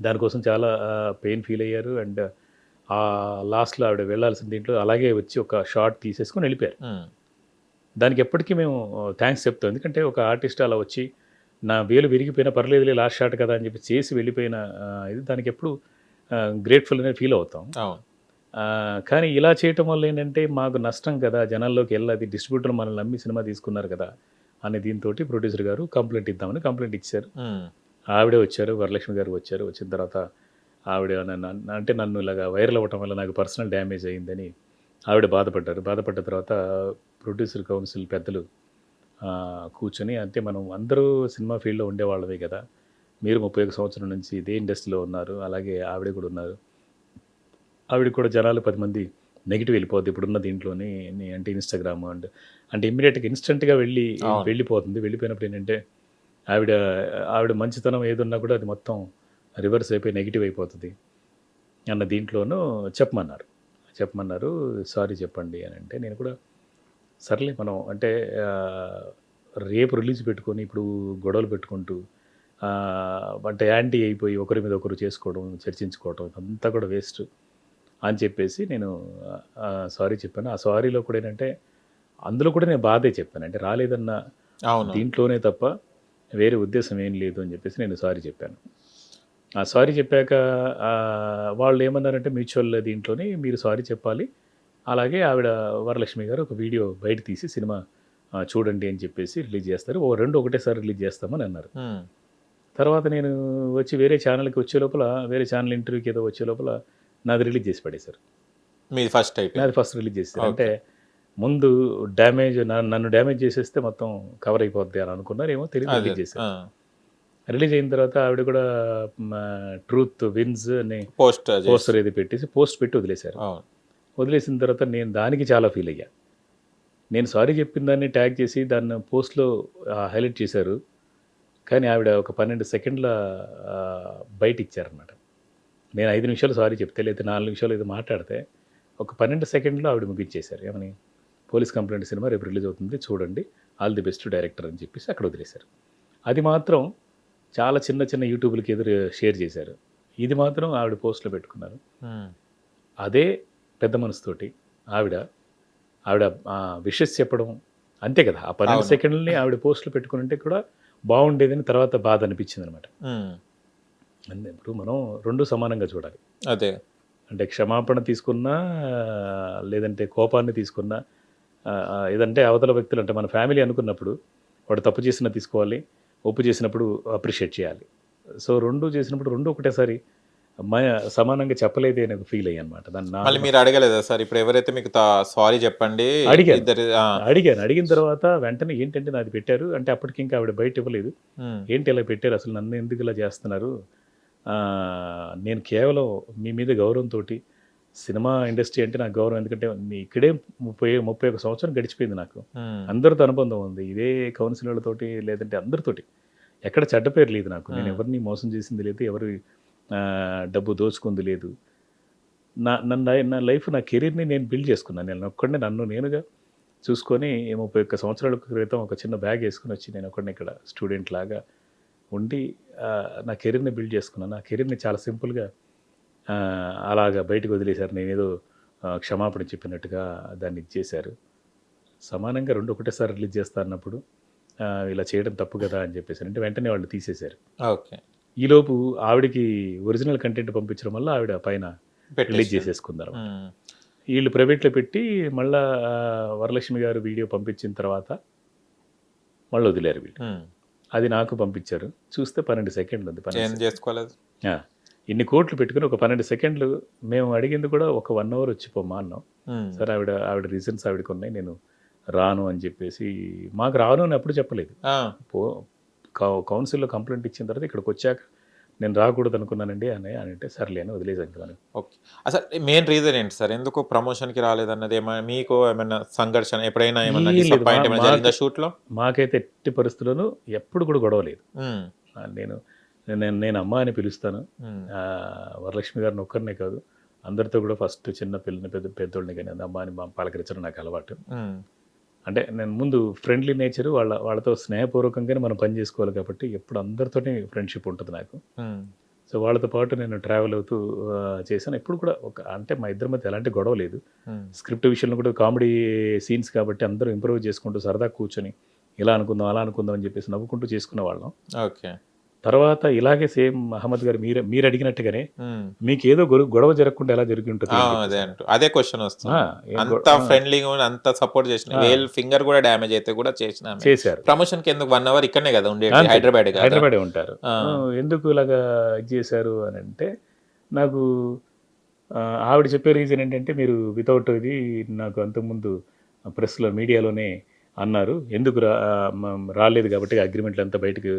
దానికోసం చాలా pain feel అయ్యారు. అండ్ లాస్ట్‌లో ఆవిడ వెళ్ళాల్సిన దీంట్లో అలాగే వచ్చి ఒక షాట్ తీసేసుకొని వెళ్ళిపోయారు. హ్మ్. దానికి ఎప్పటికీ మేము థాంక్స్ చెప్తాం. ఎందుకంటే ఒక ఆర్టిస్ట్ అలా వచ్చి నా వేలు విరిగిపోయినా పర్లేదులే లాస్ట్ షాట్ కదా! అని చెప్పి చేసి వెళ్ళిపోయిన ఇది దానికెప్పుడు గ్రేట్‌ఫుల్ అనేది ఫీల్ అవుతాం. అవును. కానీ ఇలా చేయటం వల్ల ఏంటంటే మాకు నష్టం కదా! జనాల్లోకి ఎళ్ళది డిస్ట్రిబ్యూటర్లు మనల్ని నమ్మి సినిమా తీసుకున్నారు కదా! అనే దీనితోటి ప్రొడ్యూసర్ గారు కంప్లెయింట్ ఇద్దామని కంప్లెయింట్ ఇచ్చారు. హ్మ్. ఆవిడే వచ్చారు. వరలక్ష్మి గారు వచ్చారు. వచ్చిన తర్వాత ఆవిడ అంటే నన్ను ఇలాగా వైరల్ అవ్వటం వల్ల నాకు పర్సనల్ డ్యామేజ్ అయిందని ఆవిడ బాధపడ్డారు. బాధపడ్డ తర్వాత ప్రొడ్యూసర్ కౌన్సిల్ పెద్దలు కూర్చొని అంటే మనం అందరూ సినిమా ఫీల్డ్‌లో ఉండేవాళ్ళమే కదా! మీరు 31 సంవత్సరం నుంచి ఇదే ఇండస్ట్రీలో ఉన్నారు. అలాగే ఆవిడ కూడా ఉన్నారు. ఆవిడకి కూడా జనాలు 10 మంది నెగెటివ్ వెళ్ళిపోద్ది ఇప్పుడున్న దీంట్లోని అంటే ఇన్‌స్టాగ్రామ్ అంటే ఇమ్మీడియేట్‌గా ఇన్‌స్టంట్‌గా అవును. వెళ్ళిపోతుంది. వెళ్ళిపోయినప్పుడు ఏంటంటే ఆవిడ ఆవిడ మంచితనం ఏదున్నా కూడా అది మొత్తం రివర్స్ అయిపోయి నెగెటివ్ అయిపోతది అన్న దీంట్లోనూ చెప్పమన్నారు. చెప్పమన్నారు. సారీ చెప్పండి అనంటే నేను కూడా సర్లే మనం అంటే ఆహ్, రేపు రిలీజ్ పెట్టుకొని ఇప్పుడు గొడవలు పెట్టుకుంటూ అంటే యాంటీ అయిపోయి ఒకరి మీద ఒకరు చేసుకోవడం, చర్చించుకోవటం ఇదంతా కూడా వేస్ట్ అని చెప్పేసి నేను సారీ చెప్పాను. ఆ సారీలో కూడా ఏంటంటే అందులో కూడా నేను బాధే చెప్పాను. అంటే రాలేదన్న అవునవును. దీంట్లోనే తప్ప వేరే ఉద్దేశ్యం ఏం లేదు అని చెప్పేసి నేను సారీ చెప్పాను. ఆ సారీ చెప్పాక వాళ్ళేమన్నారంటే మ్యూచువల్ దీంట్లోని మీరు సారీ చెప్పాలి. అలాగే ఆవిడ వరలక్ష్మి గారు ఒక వీడియో బయట తీసి సినిమా చూడండి అని చెప్పేసి రిలీజ్ చేస్తారు. ఓ 2 ఒకటేసారి రిలీజ్ చేస్తామని అన్నారు. హ్మ్. తర్వాత నేను వచ్చి వేరే ఛానెల్‌కి వచ్చే లోపల వేరే ఛానెల్ ఇంటర్వ్యూకి ఏదో వచ్చే లోపల నాది రిలీజ్ చేసి పడేశారు. మీది ఫస్ట్ నాది అయిపోయింది. ఫస్ట్ రిలీజ్ చేసేసారు. అంటే ఓకే. ముందు నన్ను డ్యామేజ్ చేసేస్తే మొత్తం కవర్ అయిపోద్ది అని అనుకున్నారేమో తెలీదు అదే. రిలీజ్ చేశారు. ఆ! రిలీజ్ అయిన తర్వాత ఆవిడ కూడా ట్రూత్ విన్స్ అని పోస్ట్ పోస్టర్ జేసి ఏదో పెట్టేసి పోస్ట్ పెట్టి వదిలేశారు. అవును. వదిలేసిన తర్వాత నేను దానికి చాలా ఫీల్ అయ్యా. నేను సారీ చెప్పిన దాన్ని ట్యాగ్ చేసి దాన్ని పోస్ట్‌లో హైలైట్ చేశారు. కానీ ఆవిడ ఒక 12 సెకండ్ల బైట్ ఇచ్చారనమాట. నేను 5 నిమిషాలు సారీ చెప్తే లేతే 4 నిమిషాలు ఏదో మాట్లాడితే ఒక 12 సెకండ్‌లో ఆవిడ ముగించేశారు. ఏమని? పోలీస్ కంప్లెయింట్ సినిమా రేపు రిలీజ్ అవుతుంది చూడండి. ఆల్ ది బెస్ట్ డైరెక్టర్ అని చెప్పేసి అక్కడ వదిలేశారు. అది మాత్రం చాలా చిన్న చిన్న యూట్యూబ్‌లకి ఎదురు షేర్ చేశారు. ఇది మాత్రం ఆవిడ పోస్ట్‌లో పెట్టుకున్నారు. హ్మ్. అదే పెద్ద మనసుతోటి ఆవిడ, ఆవిడ విషెస్ చెప్పడం అంతే కదా! ఆ 12 అవును. సెకండ్లని ఆవిడ పోస్ట్‌లో పెట్టుకొనుంటే కూడా బావుండేదని తర్వాత బాధ అనిపించిందనమాట. హ్మ్. అంతే ఇప్పుడు మనం 2 సమానంగా చూడాలి. అదే. అంటే క్షమాపణ తీసుకున్నా, లేదంటే కోపాన్ని తీసుకున్నా ఏదంటే అవతల వ్యక్తులు అంటే మన ఫ్యామిలీ అనుకున్నప్పుడు, వాడు తప్పు చేసినా తీసుకోవాలి, ఒప్పు చేసినప్పుడు అప్రిషియేట్ చేయాలి. సో, 2 చేసినప్పుడు 2 ఒకటేసారి మ సమానంగా చెప్పలేదే అని ఫీల్ అయ్యానన్నమాట. దాన్ని మళ్ళీ నాకు మీరు అడగలేదా సార్? ఇప్పుడు ఎవరైతే మీకు సారీ చెప్పండి అడిగాను. ఇద్దరి ఆ! అడిగిన తర్వాత వెంటనే ఏంటంటే నాది పెట్టారు. అంటే అప్పటికింకా ఆవిడ బయట ఇవ్వలేదు. హ్మ్. ఏంటి ఇలా పెట్టారు అసలు నన్ను ఎందుకు ఇలా చేస్తున్నారు? నేను కేవలం మీ మీద గౌరవంతోటి సినిమా ఇండస్ట్రీ అంటే నాకు గౌరవం. ఎందుకంటే ఇక్కడే 31 సంవత్సరం గడిచిపోయింది నాకు. హ్మ్. అందరితో అనుబంధం ఉంది. ఇదే కౌన్సిలర్‌లతోటి లేదంటే అందరితోటి. ఎక్కడ చెడ్డ పేరు లేదు నాకు. నేను హ్మ్. ఎవరిని మోసం చేసింది లేదు. ఎవరి డబ్బు దోచుకుంది లేదు. నా లైఫ్ నా కెరీర్‌ని నేను బిల్డ్ చేసుకున్నాను. నేనొక్కడినే నన్ను నేనుగా చూసుకొని 31 సంవత్సరాల క్రితం ఒక చిన్న బ్యాగేసుకొనొచ్చి నేనొక్కడినే ఇక్కడ స్టూడెంట్‌లాగా ఉండి నా కెరీర్‌ని బిల్డ్ చేసుకున్నాను. నా కెరీర్‌ని చాలా సింపుల్‌గా అలాగా బయటకి వదిలేసారు. నేనేదో క్షమాపణ చెప్పినట్టుగా దాన్ని ఇచ్చేశారు. సమానంగా 2 ఒకటేసారి రిలీజ్ చేస్తా అన్నప్పుడు ఇలా చేయడం తప్పు కదా! అని చెప్పేసి అంటే వెంటనే వాళ్ళు తీసేశారు. ఓకే. ఈలోపు ఆవిడకి ఒరిజినల్ కంటెంట్ పంపించడం వల్ల ఆవిడ పైన రిలీజ్ పెట్టేసింది. చేసేసుకుందనమాట. హ్మ్. ఈళ్ళు ప్రైవేట్‌లో పెట్టి మళ్ళా వరలక్ష్మి గారు వీడియో పంపించిన తర్వాత మళ్ళొదిలారు వీళ్ళు. హ్మ్. అది నాకు పంపించారు. చూస్తే 12 సెకండ్లుంది. 12 ఏం సెకండ్లు. జేసుకోలేదు? ఆ! ఇన్ని కోట్లు పెట్టుకొని ఒక 12 సెకండ్లు మేము అడిగింది కూడా ఒక 1 అవర్ వచ్చి పొమ్మా అన్నాం. హ్మ్. సరే ఆవిడ రీజన్స్ ఆవిడకున్నాయి. నేను రాను అని చెప్పేసి మాకు రాను అని ఎప్పుడు చెప్పలేదు. ఆ! పో కౌన్సిల్‌లో కంప్లెయింట్ ఇచ్చిన తర్వాత ఇక్కడికొచ్చాక నేను రాకూడదనుకున్నానండి అని అనంటే సర్లే అని వదిలేసాం ఇంక మనం. ఓకే. అసలు మెయిన్ రీజన్ ఏంటి సార్? ఎందుకు ప్రమోషన్‌కి రాలేదన్నది మీకు ఏమన్నా సంఘర్షణ ఎప్పుడైనా ఏమన్నా ఏం లేదు. డిసప్పాయింట్ ఏమైనా జరిగిందా షూట్‌లో? మాకైతే ఎట్టి పరిస్థితుల్లోనూ ఎప్పుడు కూడా గొడవ లేదు. హ్మ్. నేను నేను అమ్మ అని పిలుస్తాను. హ్మ్. వరలక్ష్మి గారిని ఒక్కరినే కాదు. అందరితో కూడా ఫస్ట్ చిన్న పిల్లని, పెద్దోళ్ళని గాని అమ్మ అని పలకరించడం నాకు అలవాటు. హ్మ్. అంటే నేను ముందు ఫ్రెండ్లీ నేచరు వాళ్ళతో స్నేహపూర్వకంగానే మనం పని చేసుకోవాలి కాబట్టి ఎప్పుడు అందరితోని ఫ్రెండ్‌షిప్ ఉంటది నాకు. హ్మ్. సో వాళ్ళతో పాటు నేను ట్రావెల్ అవుతూ చేశాను. ఎప్పుడు కూడా అంటే మా ఇద్దరి మధ్య ఎలాంటి గొడవ లేదు. స్క్రిప్ట్ విషయంలో కూడా కామెడీ సీన్స్ కాబట్టి అందరూ ఇంప్రూవ్ చేసుకుంటూ సరదాగా కూర్చొని ఇలా అనుకుందాం, అలా అనుకుందాం అని చెప్పేసి నవ్వుకుంటూ చేసుకునేవాళ్ళం. ఓకే. తర్వాత ఇలాగే సేమ్ అహ్మద్ గారు మీరు అడిగినట్టుగానే మీకేదో గొడవ జరగకుండా ఎలా జరిగి ఉంటుంది అని అదే చెప్పేసి. అంటూ అదే క్వశ్చన్ వస్తుంది. ఏం అంత ఫ్రెండ్లీగా అంత సపోర్ట్ చేసిన వేల్ ఫింగర్ కూడా డ్యామేజ్ అయితే కూడా చేసిన చేశారు. ప్రమోషన్ కి ఎందుకు 1 అవర్ ఇక్కడనే కదా ఉండేది, హైదరాబాదే ఉంటారు. ఎందుకు ఇలాగా ఇది చేశారు అని అంటే నాకు ఆవిడ చెప్పే రీజన్ ఏంటంటే మీరు వితౌట్ ఇది నాకు అంతకుముందు ప్రెస్లో మీడియాలోనే అన్నారు ఎందుకు రాలేదు కాబట్టి అగ్రిమెంట్లు అంతా బయటకు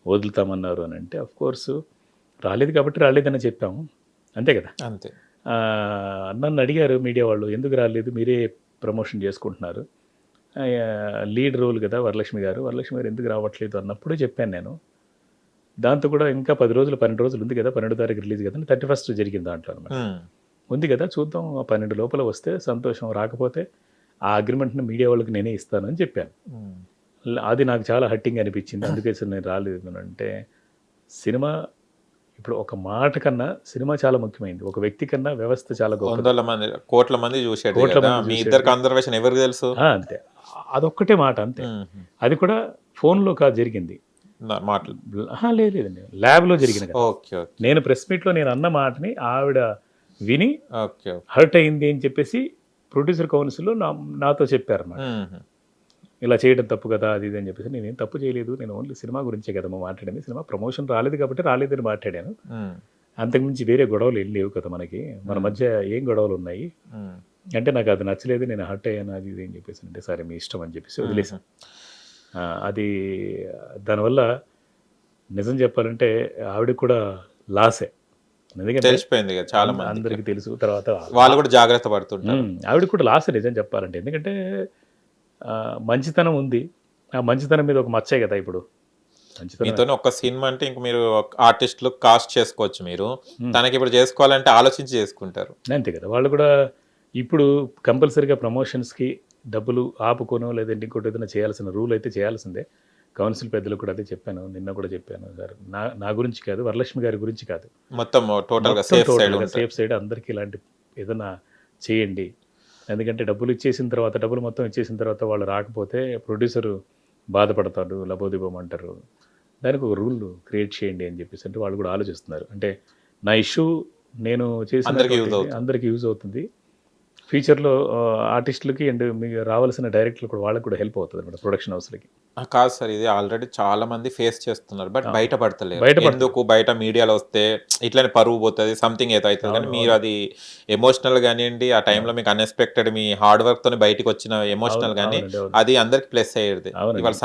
వదులుతామన్నారు అని అంటే ఆఫ్ కోర్స్ రాలేదు కాబట్టి రాలేదని చెప్పాము అంతే కదా. అంతే. నన్ను అడిగారు మీడియా వాళ్ళు ఎందుకు రాలేదు మీరే ప్రమోషన్ చేసుకుంటున్నారు లీడ్ రోల్ కదా వరలక్ష్మి గారు ఎందుకు రావట్లేదు అన్నప్పుడు చెప్పాను నేను. దాంతో కూడా ఇంకా 10 రోజులు 12 రోజులు ఉంది కదా 12వ తారీఖు రిలీజ్ కదా 31st జరిగింది దాంట్లో అనమాట. ఉంది కదా చూద్దాం 12 లోపల వస్తే సంతోషం, రాకపోతే ఆ అగ్రిమెంట్ని మీడియా వాళ్ళకి నేనే ఇస్తాను అని చెప్పాను. అది నాకు చాలా హట్టింగ్ అనిపించింది. అందుకే సార్ నేను రాలేదు అంటే సినిమా ఇప్పుడు ఒక మాట కన్నా సినిమా చాలా ముఖ్యమైనది. ఒక వ్యక్తి కన్నా వ్యవస్థ చాలా గొప్ప. 100 మంది కోట్ల మంది చూసాడు కదా, మీ ఇద్దరు కన్వర్సేషన్ ఎవరికి తెలుసు? అంతే, అదొక్కటే మాట అంతే. అది కూడా ఫోన్లో కాదు జరిగింది, మాటలు లేదండి ల్యాబ్లో జరిగింది కదా. ఓకే. నేను ప్రెస్ మీట్లో నేను అన్న మాటని ఆవిడ విని హర్ట్ అయింది అని చెప్పేసి ప్రొడ్యూసర్ కౌన్సిల్లో నాతో చెప్పారు అన్నమాట. ఇలా చేయడం తప్పు కదా అది ఇది అని చెప్పేసి నేనేం తప్పు చేయలేదు, నేను ఓన్లీ సినిమా గురించే కదా మాట్లాడింది, సినిమా ప్రమోషన్ రాలేదు కాబట్టి రాలేదని మాట్లాడాను, అంతకుమించి వేరే గొడవలు ఏం లేవు కదా మనకి, మన మధ్య ఏం గొడవలు ఉన్నాయి అంటే నాకు అది నచ్చలేదు, నేను హర్ట్ అయ్యాను అది ఇది అని చెప్పేసి అంటే సరే మీ ఇష్టం అని చెప్పేసి వదిలేసాను. అది దానివల్ల నిజం చెప్పాలంటే ఆవిడకి కూడా లాసే, ఎందుకంటే తెలిసిపోయింది కదా చాలా మంది, అందరికీ తెలుసు. తర్వాత వాళ్ళు కూడా జాగ్రత్త పడుతుంటారు. ఆవిడ కూడా లాసే నిజం చెప్పాలంటే, ఎందుకంటే మంచితనం ఉంది, ఆ మంచితనం మీద ఒక మచ్చే కదా ఇప్పుడు. మీతో ఒక సినిమా అంటే ఇంక మీరు ఆర్టిస్టులు కాస్ట్ చేసుకోవచ్చు, మీరు తనకి ఇప్పుడు చేసుకోవాలంటే ఆలోచించి చేసుకుంటారు అంతే కదా. వాళ్ళు కూడా ఇప్పుడు కంపల్సరీగా ప్రమోషన్స్కి డబ్బులు ఆపుకోను లేదంటే ఇంకోటి ఏదైనా చేయాల్సిన రూల్ అయితే చేయాల్సిందే. కౌన్సిల్ పెద్దలు కూడా అదే చెప్పాను, నిన్న కూడా చెప్పాను సార్, నా గురించి కాదు వరలక్ష్మి గారి గురించి కాదు, మొత్తం టోటల్గా సేఫ్ సైడ్ అందరికీ ఇలాంటి ఏదైనా చేయండి. ఎందుకంటే డబ్బులు మొత్తం ఇచ్చేసిన తర్వాత వాళ్ళు రాకపోతే ప్రొడ్యూసరు బాధపడతాడు, లబోదిబం అంటారు, దానికి ఒక రూల్ క్రియేట్ చేయండి అని చెప్పేసి అంటే వాళ్ళు కూడా ఆలోచిస్తున్నారు. అంటే నా ఇష్యూ నేను చేసిన అందరికీ యూజ్ అవుతుంది, ఫ్యూచర్లో ఆర్టిస్టులకి అండ్ మీకు రావాల్సిన డైరెక్టర్లు కూడా వాళ్ళకి కూడా హెల్ప్ అవుతుంది అనమాట, ప్రొడక్షన్ హౌస్లకి. కాదు సార్, ఇది ఆల్రెడీ చాలా మంది ఫేస్ చేస్తున్నారు, బట్ బయటపడతలేదు. ఎందుకు బయట మీడియాలో వస్తే ఇట్లనే పరువు పోతుంది, సంథింగ్ ఏదో అవుతుంది, కానీ మీరు అది ఎమోషనల్ కానివ్వండి, ఆ టైంలో మీకు అన్ఎక్స్పెక్టెడ్ మీ హార్డ్ వర్క్ తోని బయటకు వచ్చిన ఎమోషనల్ కానీ అది అందరికి ప్లస్ అయ్యేది. ఇవాళ